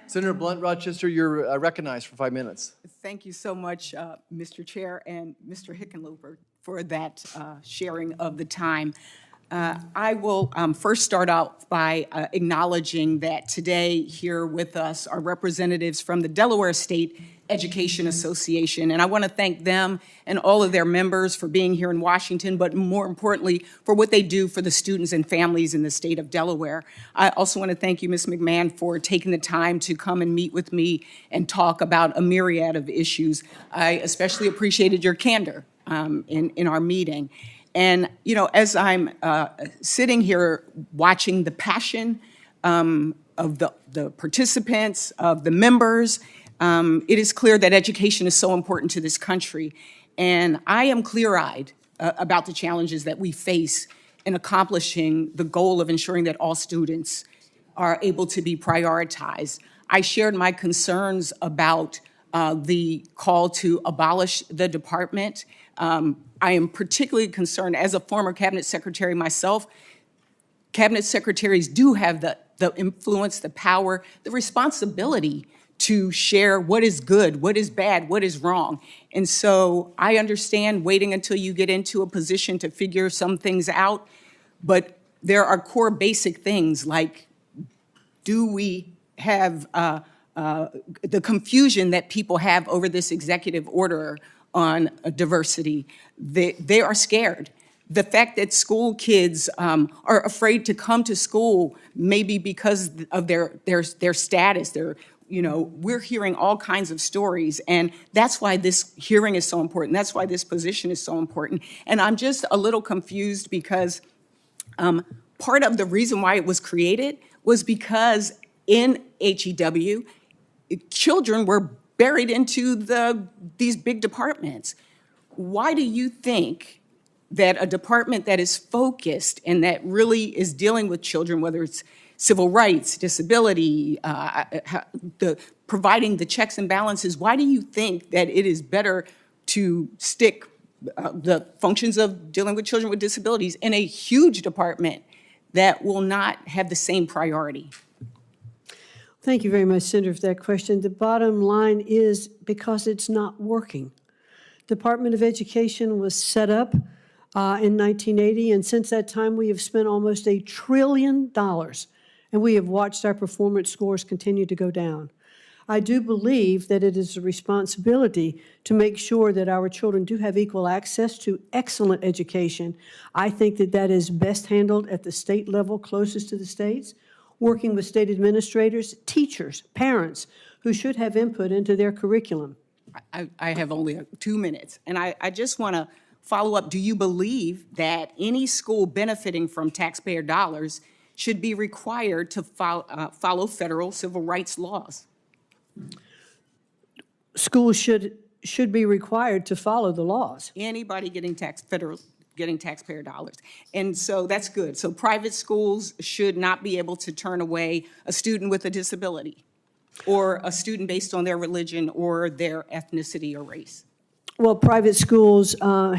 Senator Blunt, Rochester, you're recognized for 5 minutes. Thank you so much, Mr. Chair and Mr. Hickenlooper, for that sharing of the time. I will first start out by acknowledging that today here with us are representatives from the Delaware State Education Association, and I want to thank them and all of their members for being here in Washington, but more importantly, for what they do for the students and families in the state of Delaware. I also want to thank you, Ms. McMahon, for taking the time to come and meet with me and talk about a myriad of issues. I especially appreciated your candor in our meeting. And, you know, as I'm sitting here watching the passion of the participants, of the members, it is clear that education is so important to this country. And I am clear-eyed about the challenges that we face in accomplishing the goal of ensuring that all students are able to be prioritized. I shared my concerns about the call to abolish the department. I am particularly concerned, as a former cabinet secretary myself, cabinet secretaries do have the influence, the power, the responsibility to share what is good, what is bad, what is wrong. And so I understand waiting until you get into a position to figure some things out, but there are core basic things like, do we have the confusion that people have over this executive order on diversity? They are scared. The fact that school kids are afraid to come to school, maybe because of their status, we're hearing all kinds of stories, and that's why this hearing is so important. That's why this position is so important. And I'm just a little confused because part of the reason why it was created was because in HEW, children were buried into these big departments. Why do you think that a department that is focused and that really is dealing with children, whether it's civil rights, disability, providing the checks and balances, why do you think that it is better to stick the functions of dealing with children with disabilities in a huge department that will not have the same priority? Thank you very much, Senator, for that question. The bottom line is because it's not working. Department of Education was set up in 1980, and since that time we have spent almost $1 trillion, and we have watched our performance scores continue to go down. I do believe that it is a responsibility to make sure that our children do have equal access to excellent education. I think that that is best handled at the state level, closest to the states, working with state administrators, teachers, parents, who should have input into their curriculum. I have only 2 minutes, and I just want to follow up. Do you believe that any school benefiting from taxpayer dollars should be required to follow federal civil rights laws? Schools should be required to follow the laws. Anybody getting taxpayer dollars. And so that's good. So private schools should not be able to turn away a student with a disability or a student based on their religion or their ethnicity or race. Well, private schools aren't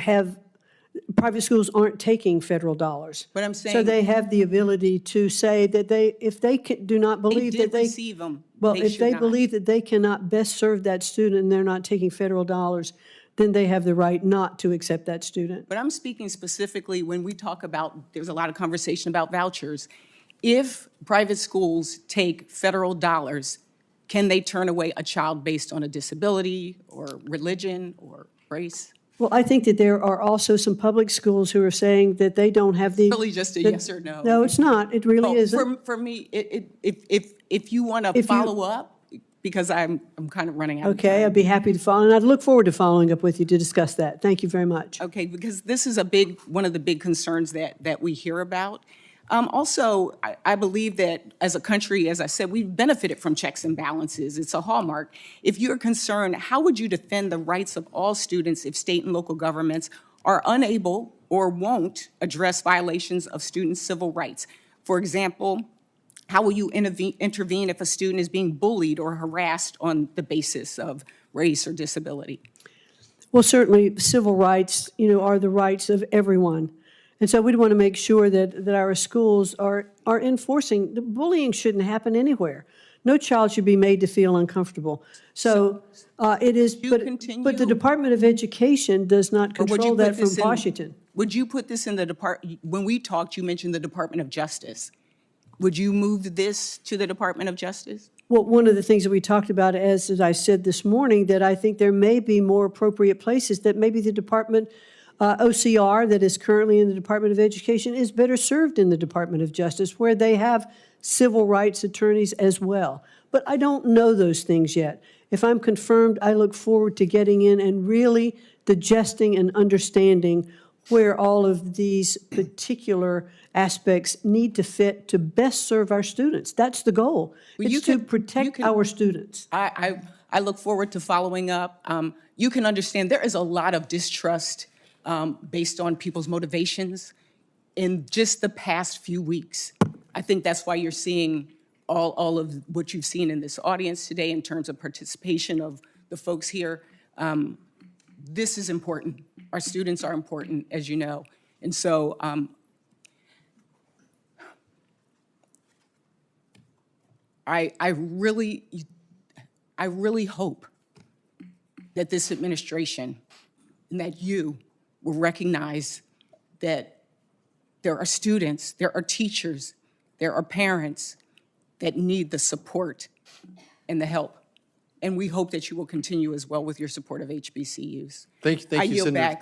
taking federal dollars. But I'm saying, so they have the ability to say that if they do not believe they did that they receive them. Well, they if they not. believe that they cannot best serve that student and they're not taking federal dollars, then they have the right not to accept that student. But I'm speaking specifically when we talk about, there's a lot of conversation about vouchers. If private schools take federal dollars, can they turn away a child based on a disability or religion or race? Well, I think that there are also some public schools who are saying that they don't have the... Really just a yes or no? No, it's not. It really isn't. For me, if you want to follow up, because I'm kind of running out of time. Okay, I'd be happy to follow, and I'd look forward to following up with you to discuss that. Thank you very much. Okay, because this is one of the big concerns that we hear about. Also, I believe that as a country, as I said, we've benefited from checks and balances. It's a hallmark. If you're concerned, how would you defend the rights of all students if state and local governments are unable or won't address violations of students' civil rights? For example, how will you intervene if a student is being bullied or harassed on the basis of race or disability? Well, certainly civil rights, are the rights of everyone. And so we'd want to make sure that our schools are enforcing. The bullying shouldn't happen anywhere. No child should be made to feel uncomfortable. So it is, but the continue? Department of Education does not Or would you control put that from this in- Washington. Would you put this in the when we talked, you mentioned the Department of Justice. Would you move this to the Department of Justice? Well, one of the things that we talked about, as I said this morning, that I think there may be more appropriate places that maybe the Department, OCR, that is currently in the Department of Education, is better served in the Department of Justice, where they have civil rights attorneys as well. But I don't know those things yet. If I'm confirmed, I look forward to getting in and really digesting and understanding where all of these particular aspects need to fit to best serve our students. That's the goal. Well, It's to protect our students. I look forward to following up. You can understand there is a lot of distrust based on people's motivations in just the past few weeks. I think that's why you're seeing all of what you've seen in this audience today in terms of participation of the folks here. This is important. Our students are important, as you know. And so I really hope that this administration and that you will recognize that there are students, there are teachers, there are parents that need the support and the help. And we hope that you will continue as well with your support of HBCUs. Thank you, I yield Senator. back.